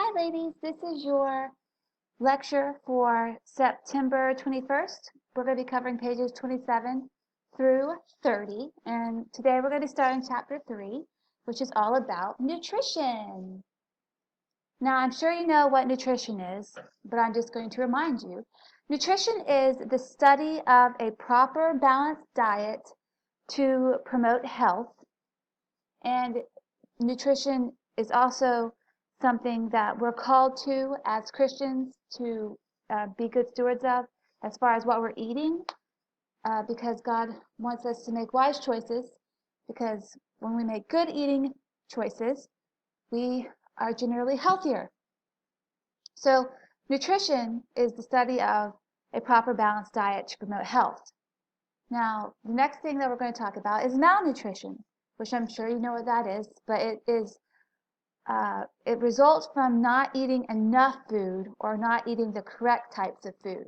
Hi ladies, this is your lecture for September 21st. We're going to be covering pages 27 through 30, and today we're going to be starting chapter 3, which is all about nutrition. Now, I'm sure you know what nutrition is, but I'm just going to remind you. Nutrition is the study of a proper balanced diet to promote health, and nutrition is also something that we're called to as Christians to be good stewards of as far as what we're eating, because God wants us to make wise choices, because when we make good eating choices, we are generally healthier. So nutrition is the study of a proper balanced diet to promote health. Now, the next thing that we're going to talk about is malnutrition, which I'm sure you know what that is, but it results from not eating enough food or not eating the correct types of food.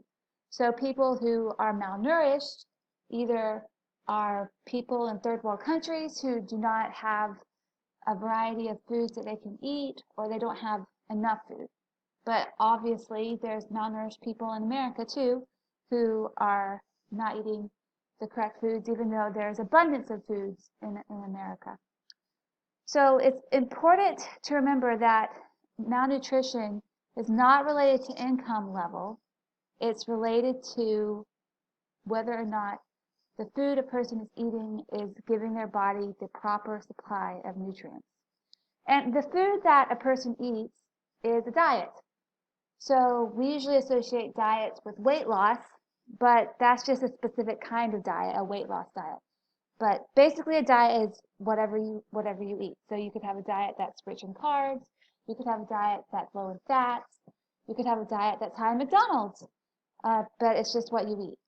So people who are malnourished either are people in third world countries who do not have a variety of foods that they can eat, or they don't have enough food. But obviously there's malnourished people in America too who are not eating the correct foods, even though there's abundance of foods in America. So it's important to remember that malnutrition is not related to income level. It's related to whether or not the food a person is eating is giving their body the proper supply of nutrients. And the food that a person eats is a diet. So we usually associate diets with weight loss, but that's just a specific kind of diet, a weight loss diet. But basically a diet is whatever you eat. So you could have a diet that's rich in carbs, you could have a diet that's low in fats, you could have a diet that's high in McDonald's, but it's just what you eat.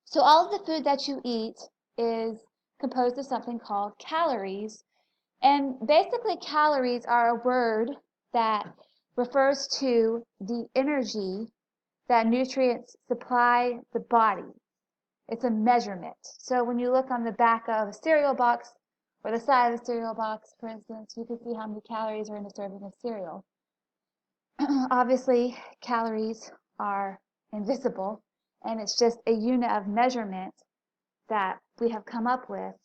So all of the food that you eat is composed of something called calories, and basically calories are a word that refers to the energy that nutrients supply the body. It's a measurement. So when you look on the back of a cereal box or the side of a cereal box, for instance, you can see how many calories are in a serving of cereal. Obviously, calories are invisible, and it's just a unit of measurement that we have come up with,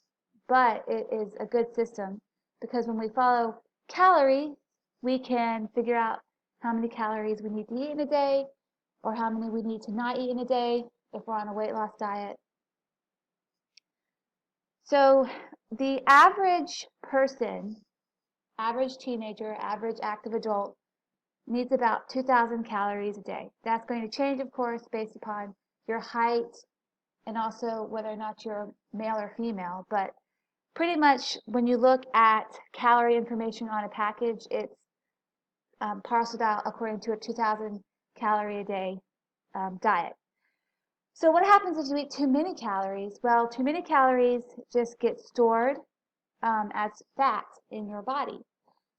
but it is a good system because when we follow calories, we can figure out how many calories we need to eat in a day or how many we need to not eat in a day if we're on a weight loss diet. So the average person, average teenager, average active adult needs about 2,000 calories a day. That's going to change, of course, based upon your height and also whether or not you're male or female. But pretty much when you look at calorie information on a package, it's parceled out according to a 2,000 calorie a day diet. So what happens if you eat too many calories? Well, too many calories just get stored as fat in your body.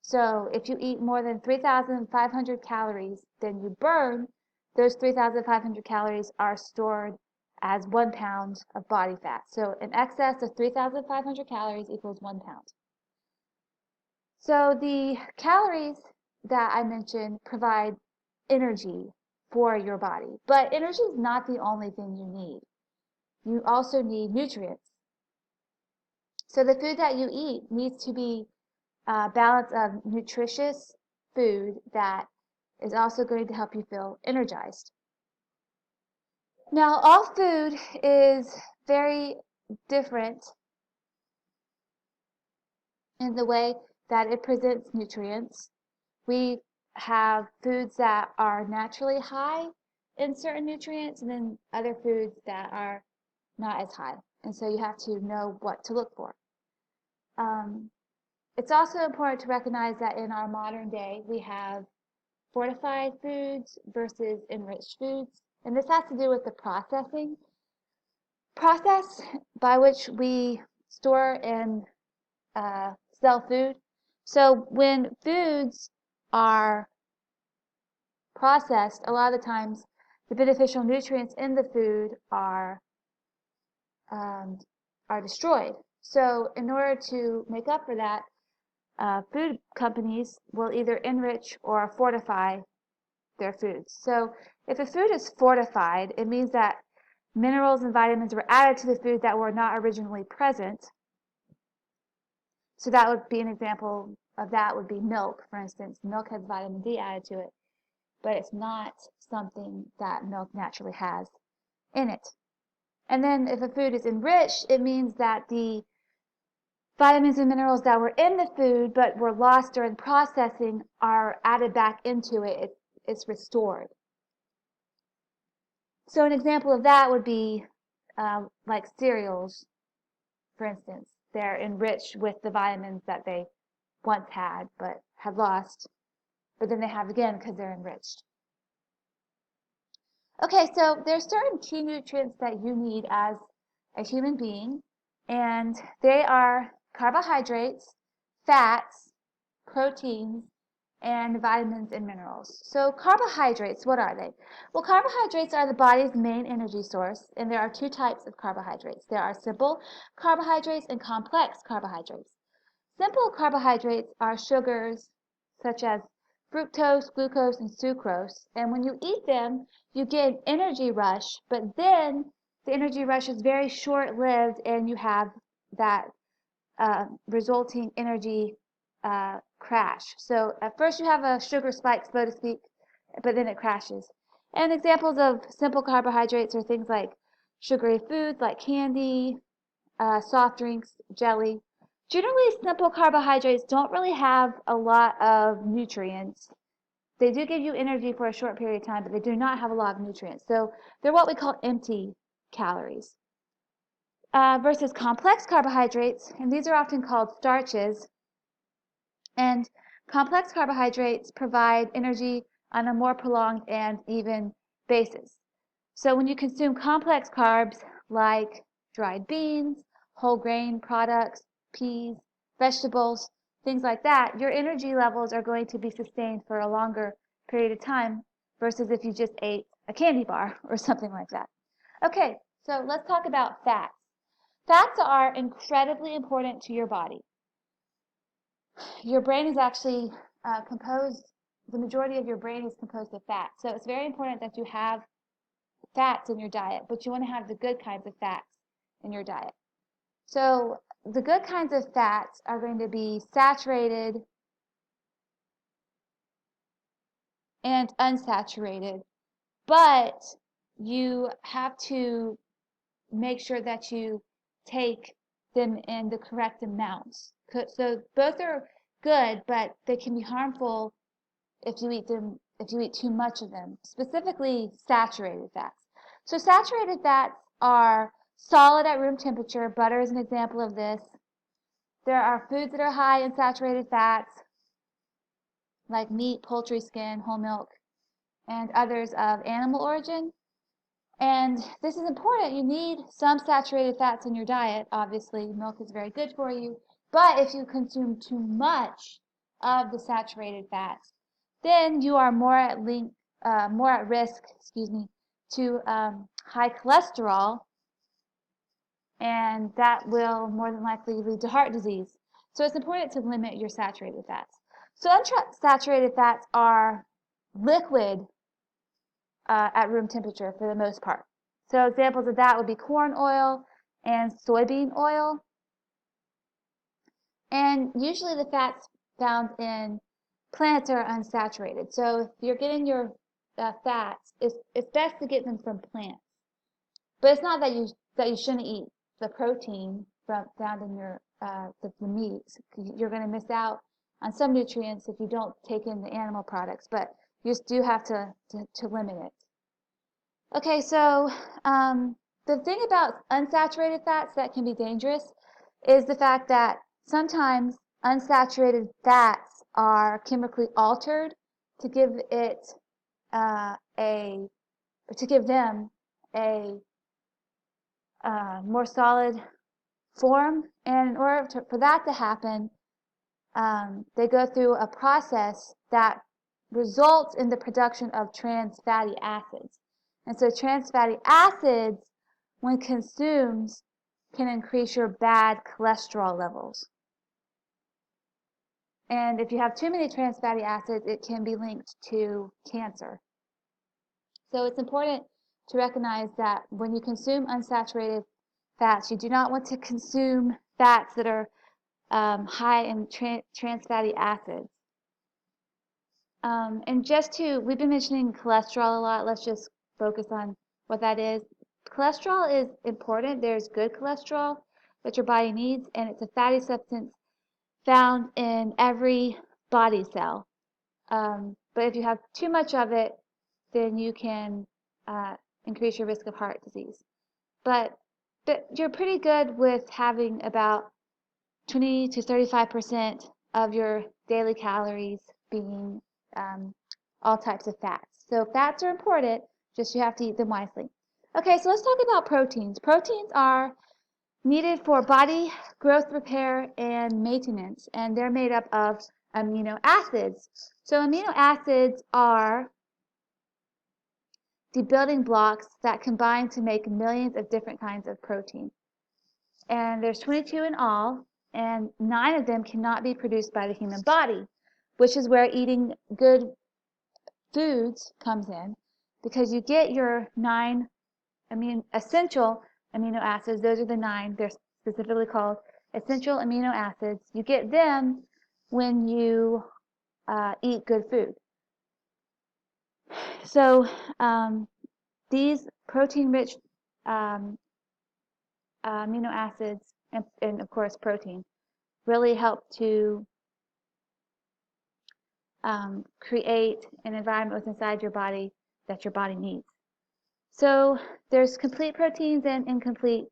So if you eat more than 3,500 calories, then you burn. Those 3,500 calories are stored as 1 pound of body fat. So in excess of 3,500 calories equals 1 pound. So the calories that I mentioned provide energy for your body. But energy is not the only thing you need. You also need nutrients. So the food that you eat needs to be a balance of nutritious food that is also going to help you feel energized. Now, all food is very different in the way that it presents nutrients. We have foods that are naturally high in certain nutrients and then other foods that are not as high. And so you have to know what to look for. It's also important to recognize that in our modern day, we have fortified foods versus enriched foods. And this has to do with the process by which we store and sell food. So when foods are processed, a lot of the times the beneficial nutrients in the food are destroyed. So in order to make up for that, food companies will either enrich or fortify their foods. So if a food is fortified, it means that minerals and vitamins were added to the food that were not originally present. So that would be an example of that would be milk, for instance. Milk has vitamin D added to it, but it's not something that milk naturally has in it. And then if a food is enriched, it means that the vitamins and minerals that were in the food but were lost during processing are added back into it. It's restored. So an example of that would be like cereals, for instance. They're enriched with the vitamins that they once had but had lost, but then they have again because they're enriched. Okay, so there's certain key nutrients that you need as a human being, and they are carbohydrates, fats, proteins, and vitamins and minerals. So carbohydrates, what are they? Well, carbohydrates are the body's main energy source, and there are two types of carbohydrates. There are simple carbohydrates and complex carbohydrates. Simple carbohydrates are sugars such as fructose, glucose, and sucrose, and when you eat them, you get an energy rush, but then the energy rush is very short-lived and you have that resulting energy crash. So at first you have a sugar spike, so to speak, but then it crashes. And examples of simple carbohydrates are things like sugary foods like candy, soft drinks, jelly. Generally, simple carbohydrates don't really have a lot of nutrients. They do give you energy for a short period of time, but they do not have a lot of nutrients. So they're what we call empty calories. Versus complex carbohydrates, and these are often called starches. And complex carbohydrates provide energy on a more prolonged and even basis. So when you consume complex carbs like dried beans, whole grain products, peas, vegetables, things like that, your energy levels are going to be sustained for a longer period of time versus if you just ate a candy bar or something like that. Okay, so let's talk about fats. Fats are incredibly important to your body. Your brain is actually the majority of your brain is composed of fat. So it's very important that you have fats in your diet, but you want to have the good kinds of fats in your diet. So the good kinds of fats are going to be saturated and unsaturated, but you have to make sure that you take them in the correct amounts. So both are good, but they can be harmful if you eat too much of them, specifically saturated fats. So saturated fats are solid at room temperature. Butter is an example of this. There are foods that are high in saturated fats, like meat, poultry, skin, whole milk, and others of animal origin. And this is important. You need some saturated fats in your diet. Obviously, milk is very good for you. But if you consume too much of the saturated fats, then you are more at risk, to high cholesterol, and that will more than likely lead to heart disease. So it's important to limit your saturated fats. So unsaturated fats are liquid at room temperature for the most part. So examples of that would be corn oil and soybean oil. And usually the fats found in plants are unsaturated. So if you're getting your fats, it's best to get them from plants. But it's not that you shouldn't eat the protein found in your the meats. You're going to miss out on some nutrients if you don't take in the animal products, but you just do have to limit it. Okay, so the thing about unsaturated fats that can be dangerous is the fact that sometimes unsaturated fats are chemically altered to give them a more solid form. And in order for that to happen, they go through a process that results in the production of trans fatty acids. And so trans fatty acids, when consumed, can increase your bad cholesterol levels. And if you have too many trans fatty acids, it can be linked to cancer. So it's important to recognize that when you consume unsaturated fats, you do not want to consume fats that are high in trans fatty acids. And we've been mentioning cholesterol a lot. Let's just focus on what that is. Cholesterol is important. There's good cholesterol that your body needs, and it's a fatty substance found in every body cell. But if you have too much of it, then you can increase your risk of heart disease. But you're pretty good with having about 20 to 35% of your daily calories being all types of fats. So fats are important, just you have to eat them wisely. Okay, so let's talk about proteins. Proteins are needed for body growth, repair, and maintenance, and they're made up of amino acids. So amino acids are the building blocks that combine to make millions of different kinds of protein. And there's 22 in all, and 9 of them cannot be produced by the human body, which is where eating good foods comes in, because you get your 9 essential amino acids. Those are the 9. They're specifically called essential amino acids. You get them when you eat good food. So these protein-rich amino acids and of course protein really help to create an environment within inside your body that your body needs. So there's complete proteins and incomplete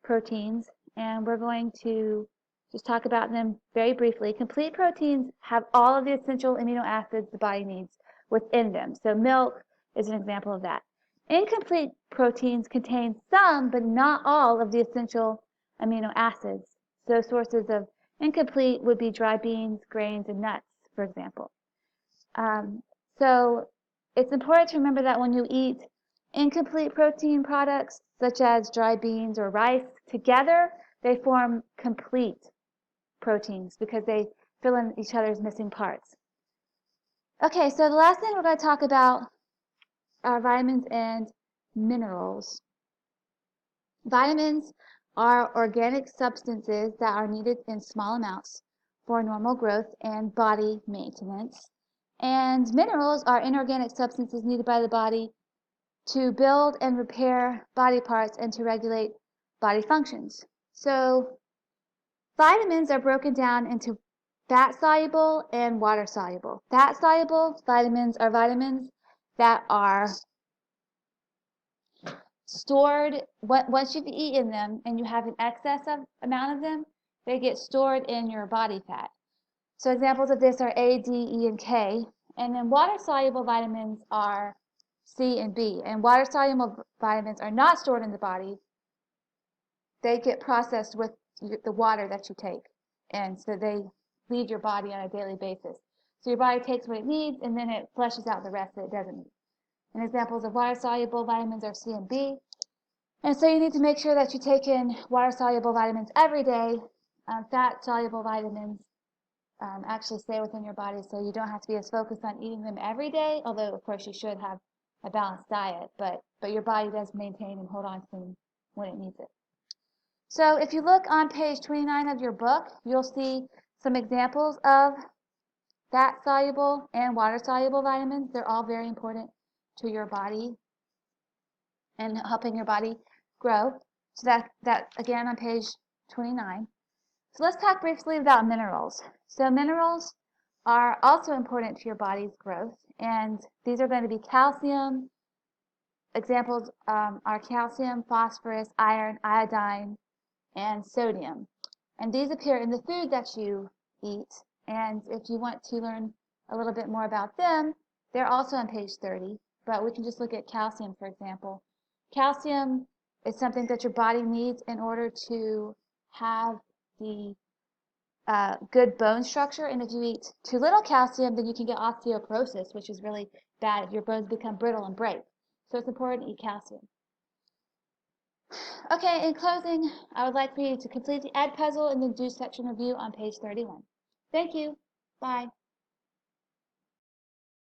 proteins, and we're going to just talk about them very briefly. Complete proteins have all of the essential amino acids the body needs within them. So milk is an example of that. Incomplete proteins contain some, but not all, of the essential amino acids. So sources of incomplete would be dry beans, grains, and nuts, for example. So it's important to remember that when you eat incomplete protein products, such as dry beans or rice, together they form complete proteins because they fill in each other's missing parts. Okay, so the last thing we're going to talk about are vitamins and minerals. Vitamins are organic substances that are needed in small amounts for normal growth and body maintenance. And minerals are inorganic substances needed by the body to build and repair body parts and to regulate body functions. So vitamins are broken down into fat-soluble and water-soluble. Fat-soluble vitamins are vitamins that are stored, once you've eaten them and you have an excess amount of them, they get stored in your body fat. So examples of this are A, D, E, and K. And then water-soluble vitamins are C and B. And water-soluble vitamins are not stored in the body. They get processed with the water that you take. And so they leave your body on a daily basis. So your body takes what it needs, and then it flushes out the rest that it doesn't need. And examples of water-soluble vitamins are C and B. And so you need to make sure that you take in water-soluble vitamins every day. Fat-soluble vitamins actually stay within your body, so you don't have to be as focused on eating them every day, although of course you should have a balanced diet, but your body does maintain and hold on to them when it needs it. So if you look on page 29 of your book, you'll see some examples of fat-soluble and water-soluble vitamins. They're all very important to your body and helping your body grow. So that again on page 29. So let's talk briefly about minerals. So minerals are also important to your body's growth, and these are going to be calcium. Examples are calcium, phosphorus, iron, iodine, and sodium. And these appear in the food that you eat. And if you want to learn a little bit more about them, they're also on page 30. But we can just look at calcium, for example. Calcium is something that your body needs in order to have the good bone structure. And if you eat too little calcium, then you can get osteoporosis, which is really bad. Your bones become brittle and break. So it's important to eat calcium. Okay, in closing, I would like for you to complete the Ed puzzle in the Do section review on page 31. Thank you. Bye.